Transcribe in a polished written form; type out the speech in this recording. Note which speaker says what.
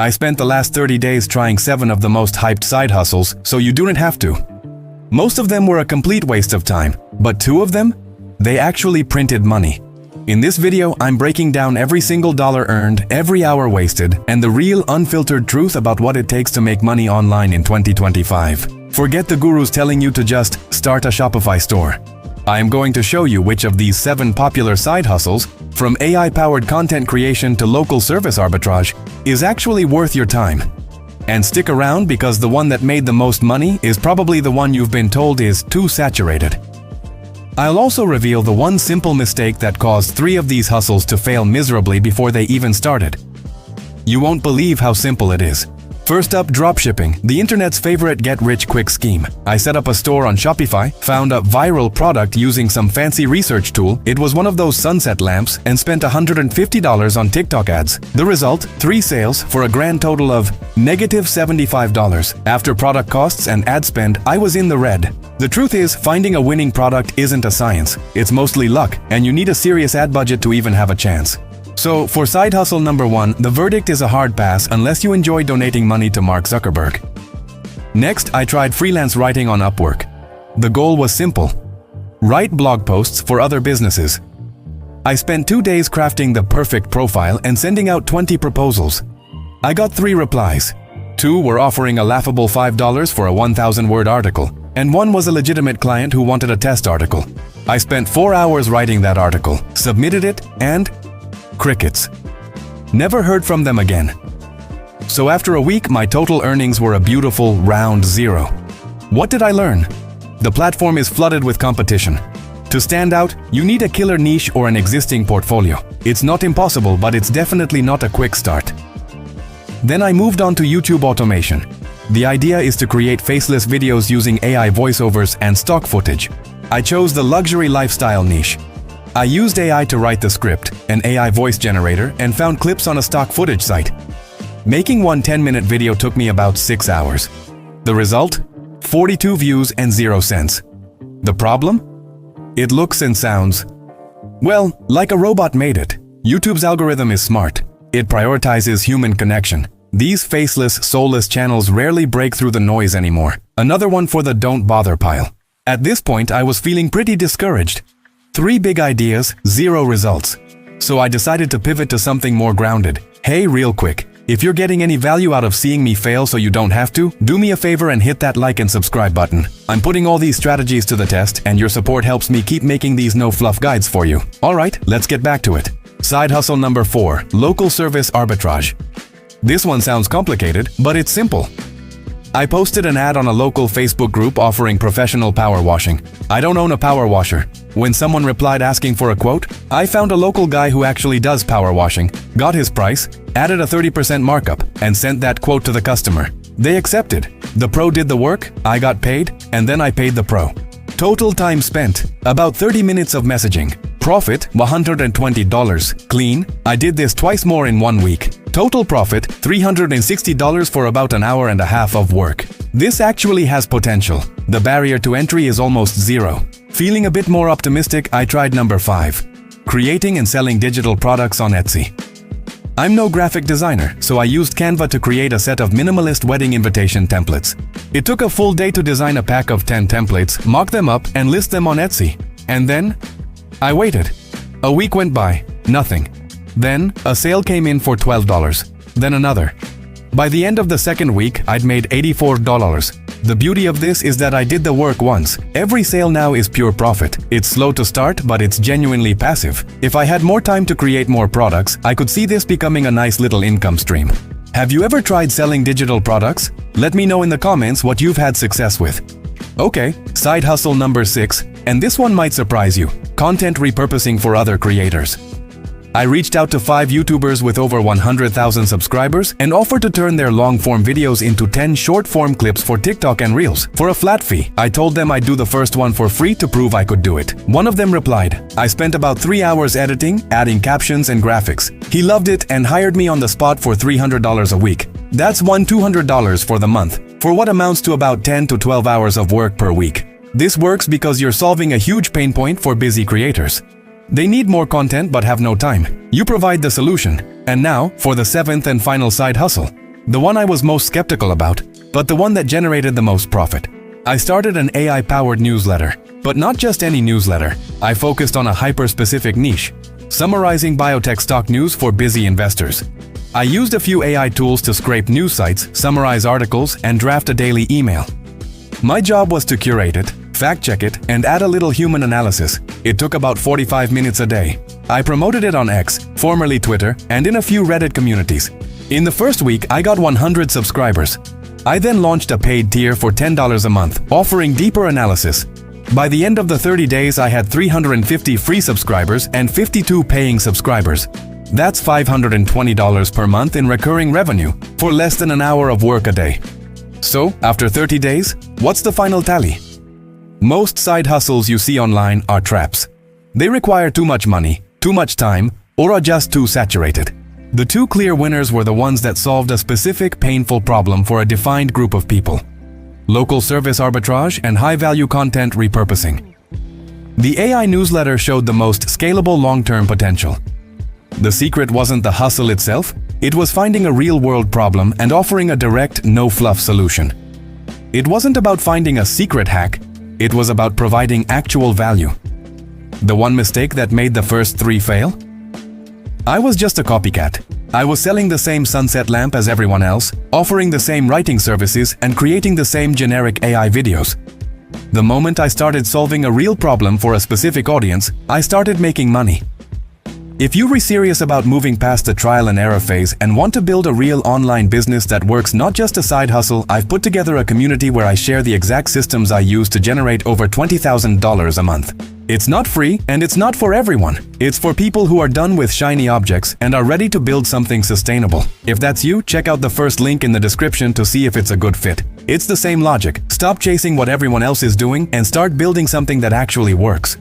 Speaker 1: I spent the last 30 days trying 7 of the most hyped side hustles, so you don't have to. Most of them were a complete waste of time, but 2 of them? They actually printed money. In this video, I'm breaking down every single dollar earned, every hour wasted, and the real unfiltered truth about what it takes to make money online in 2025. Forget the gurus telling you to just start a Shopify store. I am going to show you which of these 7 popular side hustles, from AI-powered content creation to local service arbitrage, is actually worth your time. And stick around because the one that made the most money is probably the one you've been told is too saturated. I'll also reveal the one simple mistake that caused 3 of these hustles to fail miserably before they even started. You won't believe how simple it is. First up, dropshipping, the internet's favorite get-rich-quick scheme. I set up a store on Shopify, found a viral product using some fancy research tool. It was one of those sunset lamps, and spent $150 on TikTok ads. The result, 3 sales for a grand total of -$75. After product costs and ad spend, I was in the red. The truth is, finding a winning product isn't a science. It's mostly luck, and you need a serious ad budget to even have a chance. So, for side hustle number 1, the verdict is a hard pass unless you enjoy donating money to Mark Zuckerberg. Next, I tried freelance writing on Upwork. The goal was simple: write blog posts for other businesses. I spent 2 days crafting the perfect profile and sending out 20 proposals. I got 3 replies. 2 were offering a laughable $5 for a 1,000-word article, and 1 was a legitimate client who wanted a test article. I spent 4 hours writing that article, submitted it, and crickets. Never heard from them again. So after a week, my total earnings were a beautiful round 0. What did I learn? The platform is flooded with competition. To stand out, you need a killer niche or an existing portfolio. It's not impossible, but it's definitely not a quick start. Then I moved on to YouTube automation. The idea is to create faceless videos using AI voiceovers and stock footage. I chose the luxury lifestyle niche. I used AI to write the script, an AI voice generator, and found clips on a stock footage site. Making one 10-minute video took me about 6 hours. The result? 42 views and 0 cents. The problem? It looks and sounds, well, like a robot made it. YouTube's algorithm is smart. It prioritizes human connection. These faceless, soulless channels rarely break through the noise anymore. Another one for the don't bother pile. At this point, I was feeling pretty discouraged. 3 big ideas, 0 results. So I decided to pivot to something more grounded. Hey, real quick, if you're getting any value out of seeing me fail so you don't have to, do me a favor and hit that like and subscribe button. I'm putting all these strategies to the test, and your support helps me keep making these no-fluff guides for you. Alright, let's get back to it. Side hustle number 4, local service arbitrage. This one sounds complicated, but it's simple. I posted an ad on a local Facebook group offering professional power washing. I don't own a power washer. When someone replied asking for a quote, I found a local guy who actually does power washing, got his price, added a 30% markup, and sent that quote to the customer. They accepted. The pro did the work, I got paid, and then I paid the pro. Total time spent, about 30 minutes of messaging. Profit, $120. Clean, I did this twice more in 1 week. Total profit, $360 for about an hour and a half of work. This actually has potential. The barrier to entry is almost 0. Feeling a bit more optimistic, I tried number 5. Creating and selling digital products on Etsy. I'm no graphic designer, so I used Canva to create a set of minimalist wedding invitation templates. It took a full day to design a pack of 10 templates, mock them up, and list them on Etsy. And then I waited. A week went by, nothing. Then a sale came in for $12. Then another. By the end of the second week, I'd made $84. The beauty of this is that I did the work once. Every sale now is pure profit. It's slow to start, but it's genuinely passive. If I had more time to create more products, I could see this becoming a nice little income stream. Have you ever tried selling digital products? Let me know in the comments what you've had success with. Okay, side hustle number 6, and this one might surprise you. Content repurposing for other creators. I reached out to 5 YouTubers with over 100,000 subscribers and offered to turn their long-form videos into 10 short-form clips for TikTok and Reels. For a flat fee, I told them I'd do the first one for free to prove I could do it. One of them replied. I spent about 3 hours editing, adding captions and graphics. He loved it and hired me on the spot for $300 a week. That's $200 for the month, for what amounts to about 10 to 12 hours of work per week. This works because you're solving a huge pain point for busy creators. They need more content but have no time. You provide the solution. And now, for the 7th and final side hustle. The one I was most skeptical about, but the one that generated the most profit. I started an AI-powered newsletter, but not just any newsletter. I focused on a hyper-specific niche, summarizing biotech stock news for busy investors. I used a few AI tools to scrape news sites, summarize articles, and draft a daily email. My job was to curate it, fact-check it, and add a little human analysis. It took about 45 minutes a day. I promoted it on X, formerly Twitter, and in a few Reddit communities. In the first week, I got 100 subscribers. I then launched a paid tier for $10 a month, offering deeper analysis. By the end of the 30 days, I had 350 free subscribers and 52 paying subscribers. That's $520 per month in recurring revenue for less than an hour of work a day. So, after 30 days, what's the final tally? Most side hustles you see online are traps. They require too much money, too much time, or are just too saturated. The two clear winners were the ones that solved a specific painful problem for a defined group of people: local service arbitrage and high-value content repurposing. The AI newsletter showed the most scalable long-term potential. The secret wasn't the hustle itself, it was finding a real-world problem and offering a direct, no-fluff solution. It wasn't about finding a secret hack, it was about providing actual value. The one mistake that made the first three fail? I was just a copycat. I was selling the same sunset lamp as everyone else, offering the same writing services, and creating the same generic AI videos. The moment I started solving a real problem for a specific audience, I started making money. If you were serious about moving past the trial and error phase and want to build a real online business that works, not just a side hustle, I've put together a community where I share the exact systems I use to generate over $20,000 a month. It's not free and it's not for everyone. It's for people who are done with shiny objects and are ready to build something sustainable. If that's you, check out the first link in the description to see if it's a good fit. It's the same logic. Stop chasing what everyone else is doing and start building something that actually works.